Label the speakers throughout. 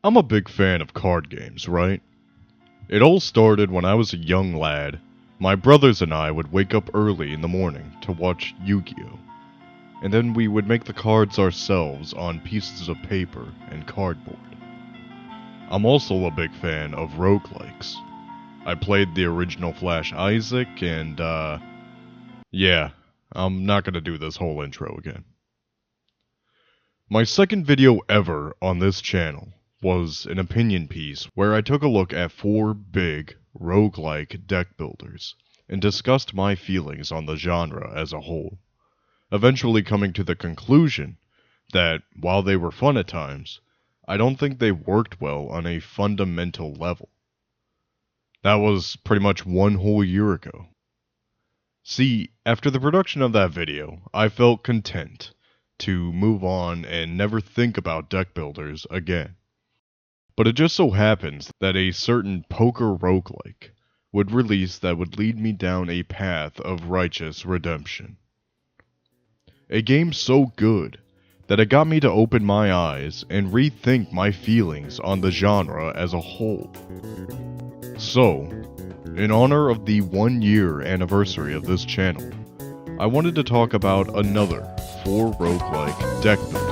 Speaker 1: I'm a big fan of card games, right? It all started when I was a young lad. My brothers and I would wake up early in the morning to watch Yu-Gi-Oh! And then we would make the cards ourselves on pieces of paper and cardboard. I'm also a big fan of roguelikes. I played the original Flash Isaac and, yeah, I'm not gonna do this whole intro again. My second video ever on this channel was an opinion piece where I took a look at 4 big roguelike deck builders and discussed my feelings on the genre as a whole, eventually coming to the conclusion that while they were fun at times, I don't think they worked well on a fundamental level. That was pretty much 1 whole year ago. See, after the production of that video, I felt content to move on and never think about deck builders again. But it just so happens that a certain poker roguelike would release that would lead me down a path of righteous redemption. A game so good that it got me to open my eyes and rethink my feelings on the genre as a whole. So, in honor of the 1-year anniversary of this channel, I wanted to talk about another 4 roguelike deck builders.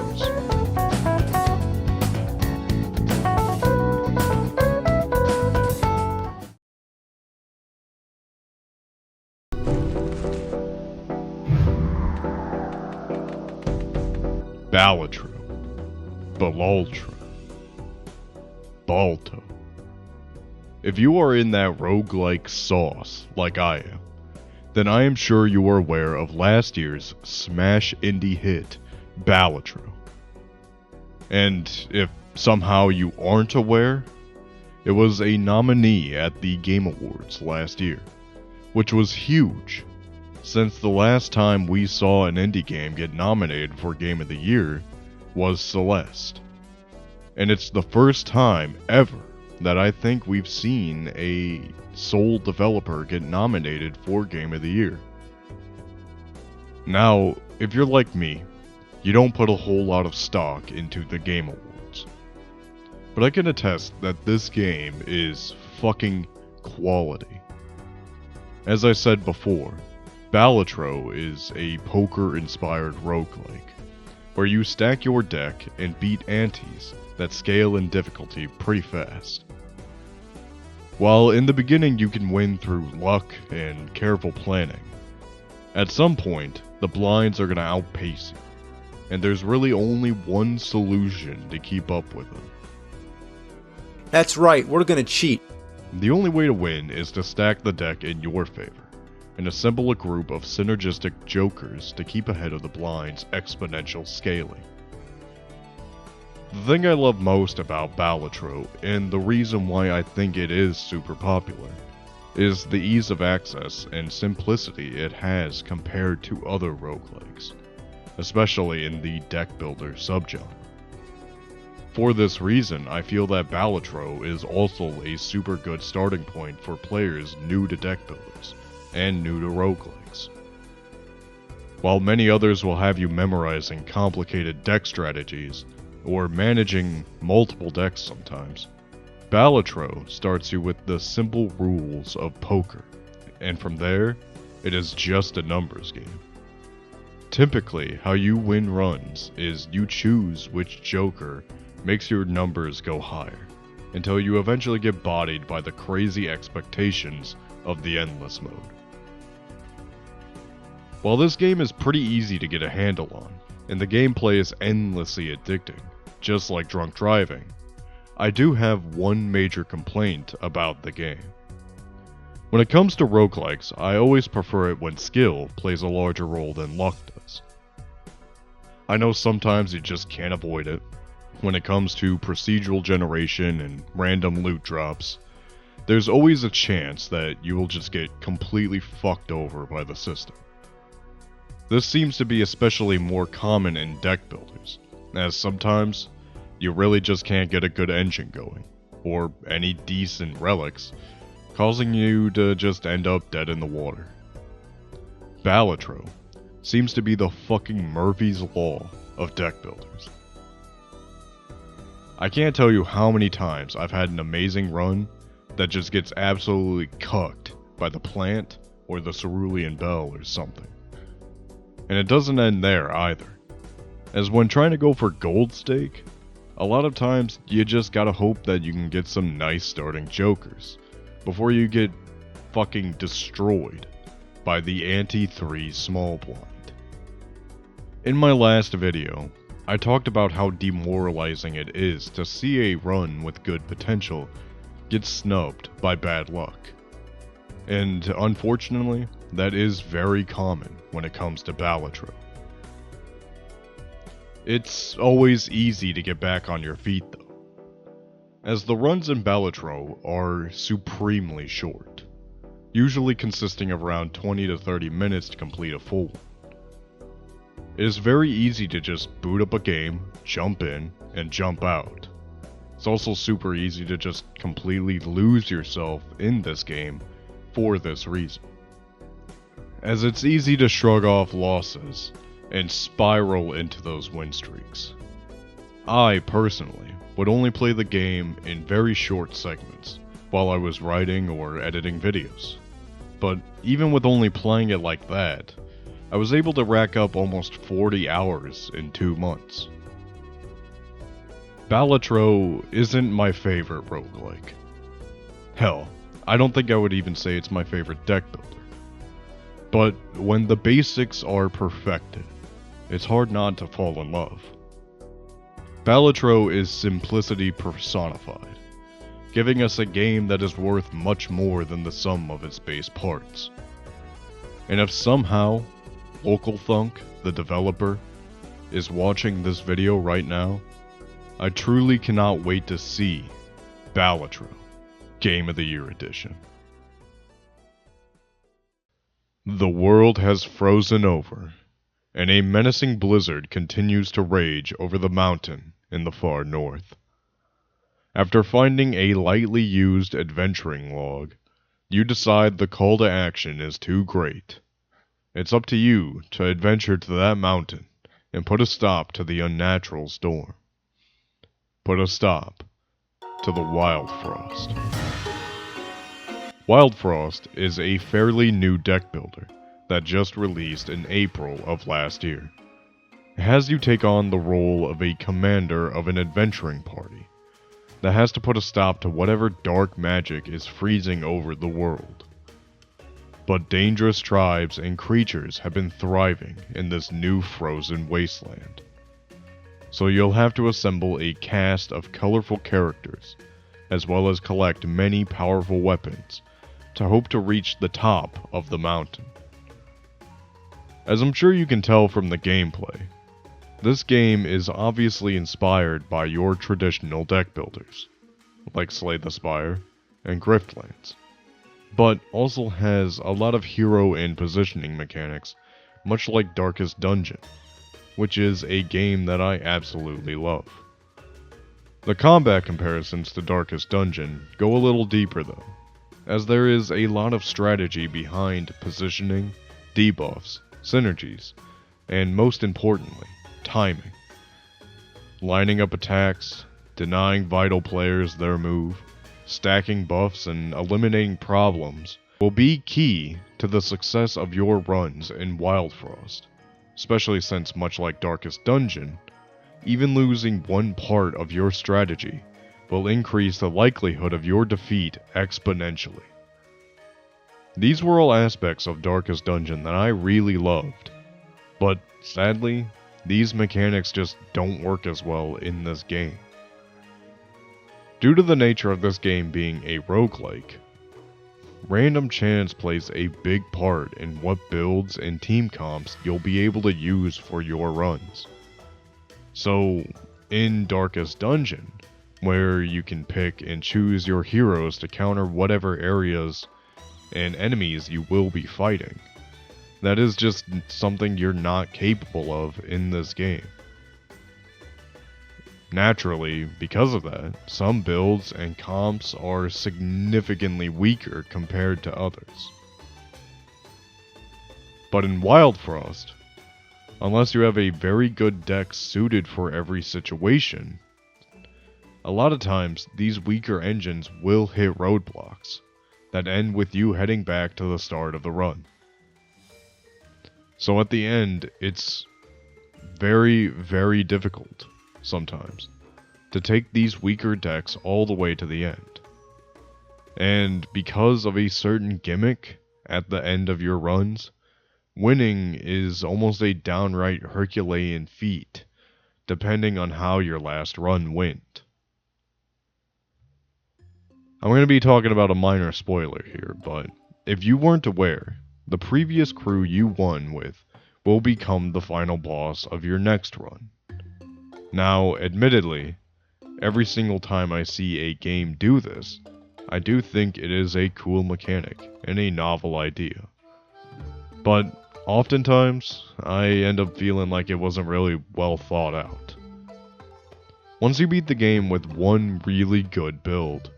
Speaker 1: Balatro, Balto. If you are in that roguelike sauce like I am, then I am sure you are aware of last year's smash indie hit, Balatro. And if somehow you aren't aware, it was a nominee at the Game Awards last year, which was huge, since the last time we saw an indie game get nominated for Game of the Year was Celeste. And it's the first time ever that I think we've seen a sole developer get nominated for Game of the Year. Now, if you're like me, you don't put a whole lot of stock into the Game Awards. But I can attest that this game is fucking quality. As I said before, Balatro is a poker-inspired roguelike, where you stack your deck and beat antes that scale in difficulty pretty fast. While in the beginning you can win through luck and careful planning, at some point the blinds are going to outpace you, and there's really only one solution to keep up with them.
Speaker 2: That's right, we're gonna cheat.
Speaker 1: The only way to win is to stack the deck in your favor, and assemble a group of synergistic jokers to keep ahead of the blind's exponential scaling. The thing I love most about Balatro, and the reason why I think it is super popular, is the ease of access and simplicity it has compared to other roguelikes, especially in the deck builder subgenre. For this reason, I feel that Balatro is also a super good starting point for players new to deck builders, and new to roguelikes. While many others will have you memorizing complicated deck strategies, or managing multiple decks sometimes, Balatro starts you with the simple rules of poker, and from there, it is just a numbers game. Typically, how you win runs is you choose which joker makes your numbers go higher, until you eventually get bodied by the crazy expectations of the endless mode. While this game is pretty easy to get a handle on, and the gameplay is endlessly addicting, just like drunk driving, I do have one major complaint about the game. When it comes to roguelikes, I always prefer it when skill plays a larger role than luck does. I know sometimes you just can't avoid it. When it comes to procedural generation and random loot drops, there's always a chance that you will just get completely fucked over by the system. This seems to be especially more common in deck builders, as sometimes you really just can't get a good engine going, or any decent relics, causing you to just end up dead in the water. Balatro seems to be the fucking Murphy's Law of deck builders. I can't tell you how many times I've had an amazing run that just gets absolutely cucked by the plant or the cerulean bell or something. And it doesn't end there either, as when trying to go for gold stake, a lot of times you just gotta hope that you can get some nice starting jokers before you get fucking destroyed by the anti-3 small blind. In my last video, I talked about how demoralizing it is to see a run with good potential get snubbed by bad luck. And unfortunately, that is very common when it comes to Balatro. It's always easy to get back on your feet though, as the runs in Balatro are supremely short, usually consisting of around 20 to 30 minutes to complete a full one. It is very easy to just boot up a game, jump in, and jump out. It's also super easy to just completely lose yourself in this game for this reason, as it's easy to shrug off losses and spiral into those win streaks. I, personally, would only play the game in very short segments while I was writing or editing videos. But even with only playing it like that, I was able to rack up almost 40 hours in 2 months. Balatro isn't my favorite roguelike. Hell, I don't think I would even say it's my favorite deck builder. But when the basics are perfected, it's hard not to fall in love. Balatro is simplicity personified, giving us a game that is worth much more than the sum of its base parts. And if somehow Local Thunk, the developer, is watching this video right now, I truly cannot wait to see Balatro Game of the Year Edition. The world has frozen over, and a menacing blizzard continues to rage over the mountain in the far north. After finding a lightly used adventuring log, you decide the call to action is too great. It's up to you to adventure to that mountain and put a stop to the unnatural storm. Put a stop to the Wild Frost. Wild Frost is a fairly new deck builder that just released in April of last year. It has you take on the role of a commander of an adventuring party that has to put a stop to whatever dark magic is freezing over the world. But dangerous tribes and creatures have been thriving in this new frozen wasteland. So you'll have to assemble a cast of colorful characters, as well as collect many powerful weapons to hope to reach the top of the mountain. As I'm sure you can tell from the gameplay, this game is obviously inspired by your traditional deck builders, like Slay the Spire and Griftlands, but also has a lot of hero and positioning mechanics, much like Darkest Dungeon, which is a game that I absolutely love. The combat comparisons to Darkest Dungeon go a little deeper though, as there is a lot of strategy behind positioning, debuffs, synergies, and most importantly, timing. Lining up attacks, denying vital players their move, stacking buffs, and eliminating problems will be key to the success of your runs in Wild Frost, especially since, much like Darkest Dungeon, even losing one part of your strategy will increase the likelihood of your defeat exponentially. These were all aspects of Darkest Dungeon that I really loved, but sadly, these mechanics just don't work as well in this game. Due to the nature of this game being a roguelike, random chance plays a big part in what builds and team comps you'll be able to use for your runs. So, in Darkest Dungeon, where you can pick and choose your heroes to counter whatever areas and enemies you will be fighting, that is just something you're not capable of in this game. Naturally, because of that, some builds and comps are significantly weaker compared to others. But in Wild Frost, unless you have a very good deck suited for every situation, A lot of times, these weaker engines will hit roadblocks that end with you heading back to the start of the run. So at the end, it's very, very difficult, sometimes, to take these weaker decks all the way to the end. And because of a certain gimmick at the end of your runs, winning is almost a downright Herculean feat, depending on how your last run went. I'm going to be talking about a minor spoiler here, but if you weren't aware, the previous crew you won with will become the final boss of your next run. Now, admittedly, every single time I see a game do this, I do think it is a cool mechanic and a novel idea. But oftentimes, I end up feeling like it wasn't really well thought out. Once you beat the game with one really good build,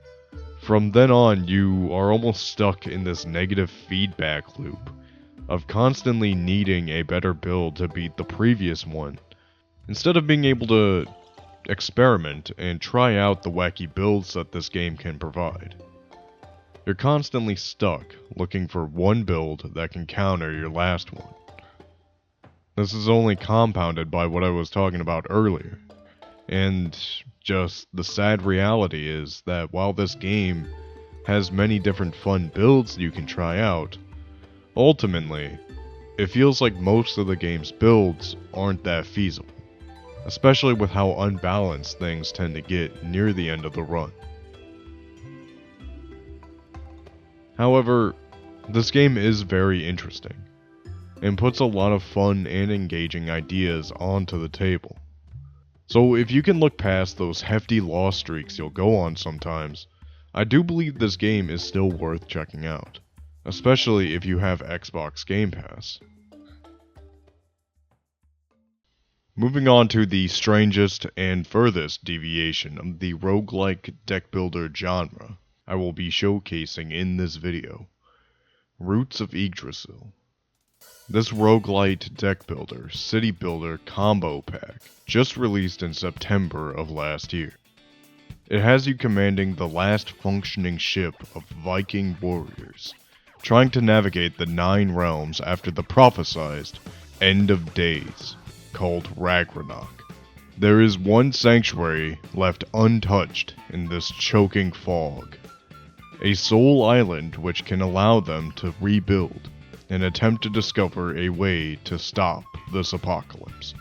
Speaker 1: from then on you are almost stuck in this negative feedback loop of constantly needing a better build to beat the previous one, instead of being able to experiment and try out the wacky builds that this game can provide. You're constantly stuck looking for one build that can counter your last one. This is only compounded by what I was talking about earlier, and just the sad reality is that while this game has many different fun builds you can try out, ultimately, it feels like most of the game's builds aren't that feasible, especially with how unbalanced things tend to get near the end of the run. However, this game is very interesting, and puts a lot of fun and engaging ideas onto the table. So if you can look past those hefty loss streaks you'll go on sometimes, I do believe this game is still worth checking out, especially if you have Xbox Game Pass. Moving on to the strangest and furthest deviation of the roguelike deck builder genre I will be showcasing in this video, Roots of Yggdrasil. This roguelite deck builder, city builder combo pack just released in September of last year. It has you commanding the last functioning ship of Viking warriors, trying to navigate the 9 realms after the prophesized end of days, called Ragnarok. There is one sanctuary left untouched in this choking fog, a soul island which can allow them to rebuild and attempt to discover a way to stop this apocalypse.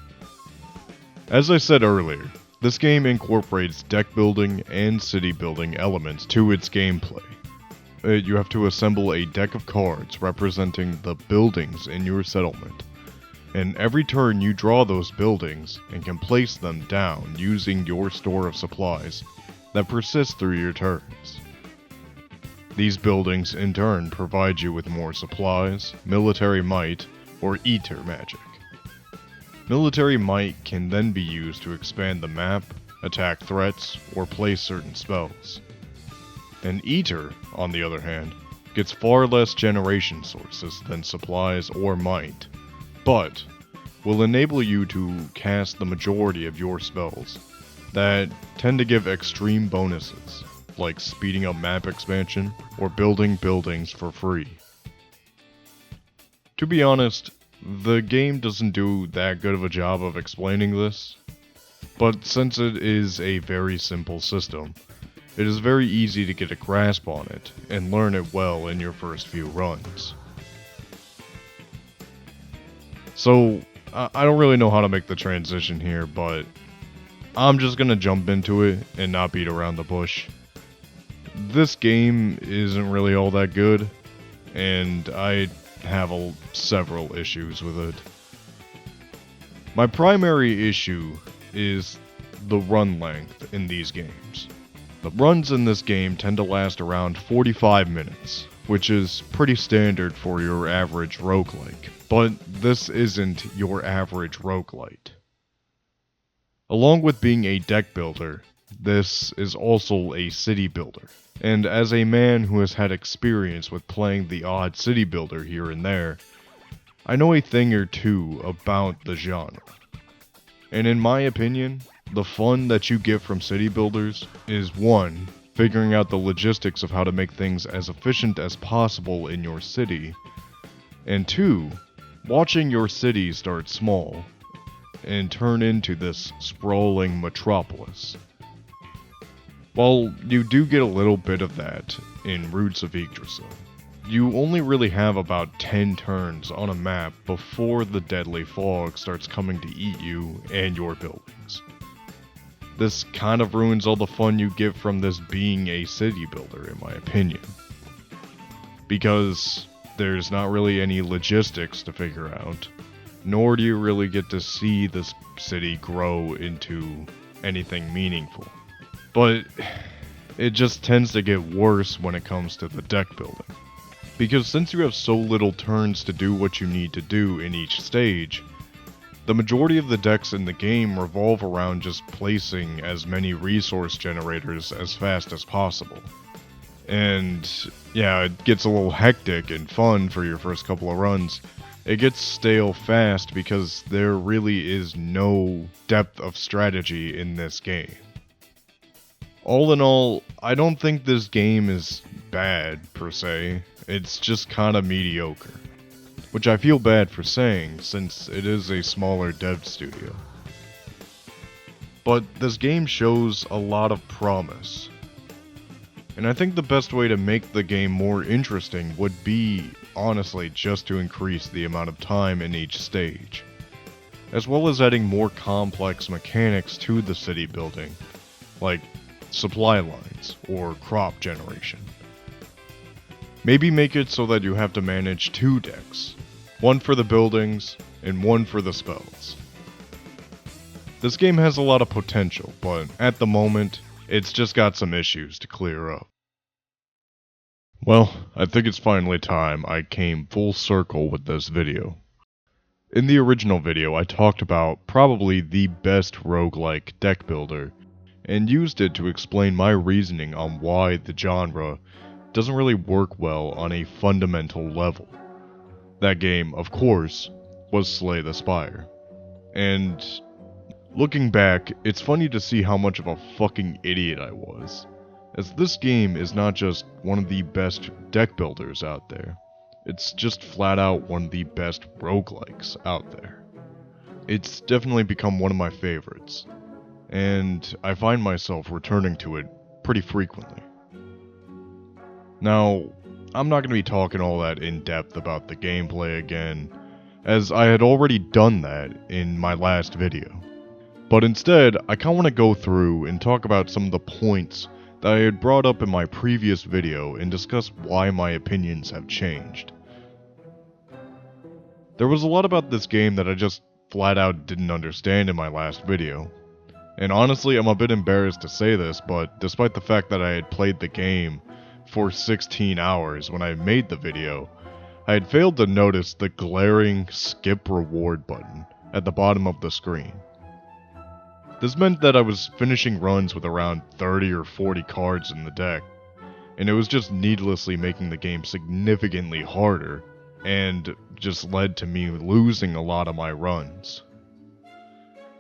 Speaker 1: As I said earlier, this game incorporates deck building and city building elements to its gameplay. You have to assemble a deck of cards representing the buildings in your settlement, and every turn you draw those buildings and can place them down using your store of supplies that persist through your turns. These buildings in turn provide you with more supplies, military might, or ether magic. Military might can then be used to expand the map, attack threats, or place certain spells. And ether, on the other hand, gets far less generation sources than supplies or might, but will enable you to cast the majority of your spells that tend to give extreme bonuses, like speeding up map expansion or building buildings for free. To be honest, the game doesn't do that good of a job of explaining this, but since it is a very simple system, it is very easy to get a grasp on it and learn it well in your first few runs. So, I don't really know how to make the transition here, but I'm just gonna jump into it and not beat around the bush. This game isn't really all that good, and I have several issues with it. My primary issue is the run length in these games. The runs in this game tend to last around 45 minutes, which is pretty standard for your average roguelike, but this isn't your average roguelite. Along with being a deck builder, this is also a city builder, and as a man who has had experience with playing the odd city builder here and there, I know a thing or two about the genre. And in my opinion, The fun that you get from city builders is 1. Figuring out the logistics of how to make things as efficient as possible in your city, and 2. Watching your city start small and turn into this sprawling metropolis. While you do get a little bit of that in Roots of Yggdrasil, you only really have about 10 turns on a map before the deadly fog starts coming to eat you and your buildings. This kind of ruins all the fun you get from this being a city builder, in my opinion. Because there's not really any logistics to figure out, nor do you really get to see this city grow into anything meaningful. But it just tends to get worse when it comes to the deck building. Because since you have so little turns to do what you need to do in each stage, the majority of the decks in the game revolve around just placing as many resource generators as fast as possible. And yeah, it gets a little hectic and fun for your first couple of runs. It gets stale fast because there really is no depth of strategy in this game. All in all, I don't think this game is bad per se, it's just kinda mediocre. Which I feel bad for saying, since it is a smaller dev studio. But this game shows a lot of promise. And I think the best way to make the game more interesting would be, honestly, just to increase the amount of time in each stage. As well as adding more complex mechanics to the city building, like supply lines or crop generation. Maybe make it so that you have to manage 2 decks. One for the buildings, and one for the spells. This game has a lot of potential, but at the moment, it's just got some issues to clear up. Well, I think it's finally time I came full circle with this video. In the original video, I talked about probably the best roguelike deck builder, and used it to explain my reasoning on why the genre doesn't really work well on a fundamental level. That game, of course, was Slay the Spire. And looking back, it's funny to see how much of a fucking idiot I was, as this game is not just one of the best deck builders out there, it's just flat out one of the best roguelikes out there. It's definitely become one of my favorites, and I find myself returning to it pretty frequently. Now, I'm not going to be talking all that in depth about the gameplay again, as I had already done that in my last video. But instead, I kind of want to go through and talk about some of the points that I had brought up in my previous video and discuss why my opinions have changed. There was a lot about this game that I just flat out didn't understand in my last video. And honestly, I'm a bit embarrassed to say this, but despite the fact that I had played the game for 16 hours when I made the video, I had failed to notice the glaring skip reward button at the bottom of the screen. This meant that I was finishing runs with around 30 or 40 cards in the deck, and it was just needlessly making the game significantly harder, and just led to me losing a lot of my runs.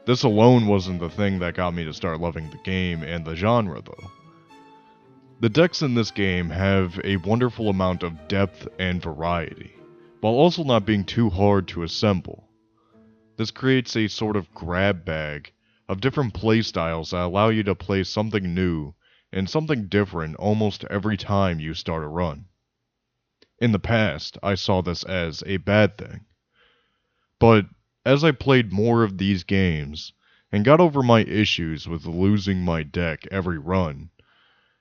Speaker 1: This alone wasn't the thing that got me to start loving the game and the genre though. The decks in this game have a wonderful amount of depth and variety, while also not being too hard to assemble. This creates a sort of grab bag of different playstyles that allow you to play something new and something different almost every time you start a run. In the past, I saw this as a bad thing. But as I played more of these games, and got over my issues with losing my deck every run,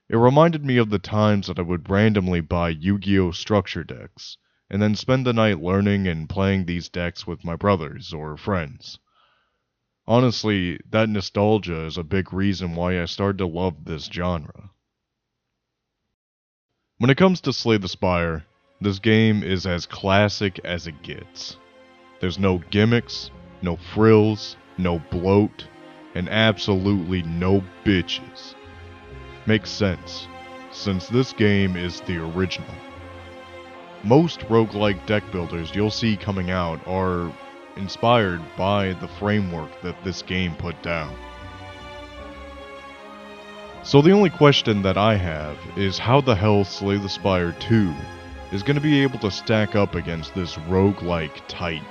Speaker 1: it reminded me of the times that I would randomly buy Yu-Gi-Oh! Structure decks, and then spend the night learning and playing these decks with my brothers or friends. Honestly, that nostalgia is a big reason why I started to love this genre. When it comes to Slay the Spire, this game is as classic as it gets. There's no gimmicks, no frills, no bloat, and absolutely no bitches. Makes sense, since this game is the original. Most roguelike deck builders you'll see coming out are inspired by the framework that this game put down. So the only question that I have is how the hell Slay the Spire 2 is going to be able to stack up against this roguelike titan.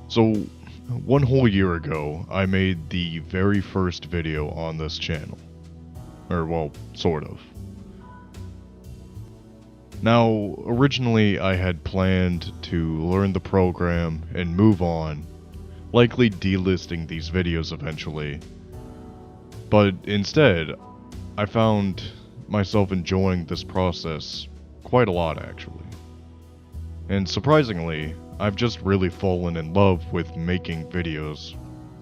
Speaker 1: So, 1 whole year ago, I made the very first video on this channel. Or, well, sort of. Now, originally I had planned to learn the program and move on, likely delisting these videos eventually. But instead, I found myself enjoying this process quite a lot actually. And surprisingly, I've just really fallen in love with making videos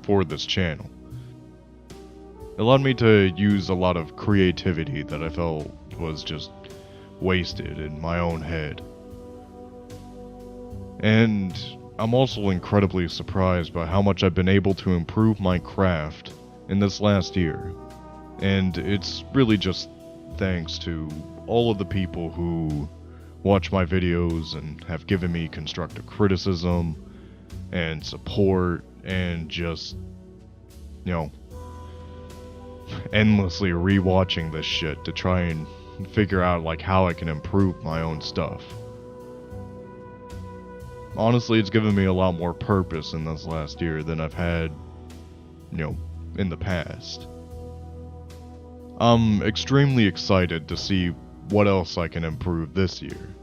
Speaker 1: for this channel. It allowed me to use a lot of creativity that I felt was just wasted in my own head. And I'm also incredibly surprised by how much I've been able to improve my craft in this last year. And it's really just thanks to all of the people who watch my videos and have given me constructive criticism and support and just, you know, endlessly rewatching this shit to try and figure out like how I can improve my own stuff. Honestly, it's given me a lot more purpose in this last year than I've had, you know, in the past. I'm extremely excited to see what else I can improve this year.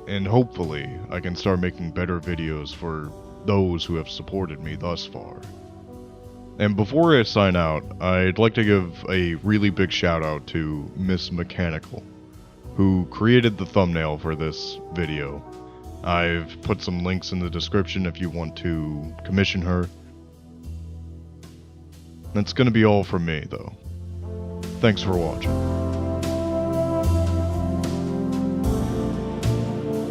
Speaker 1: And hopefully, I can start making better videos for those who have supported me thus far. And before I sign out, I'd like to give a really big shout out to Miss Mechanical, who created the thumbnail for this video. I've put some links in the description if you want to commission her. That's gonna be all from me, though. Thanks for watching.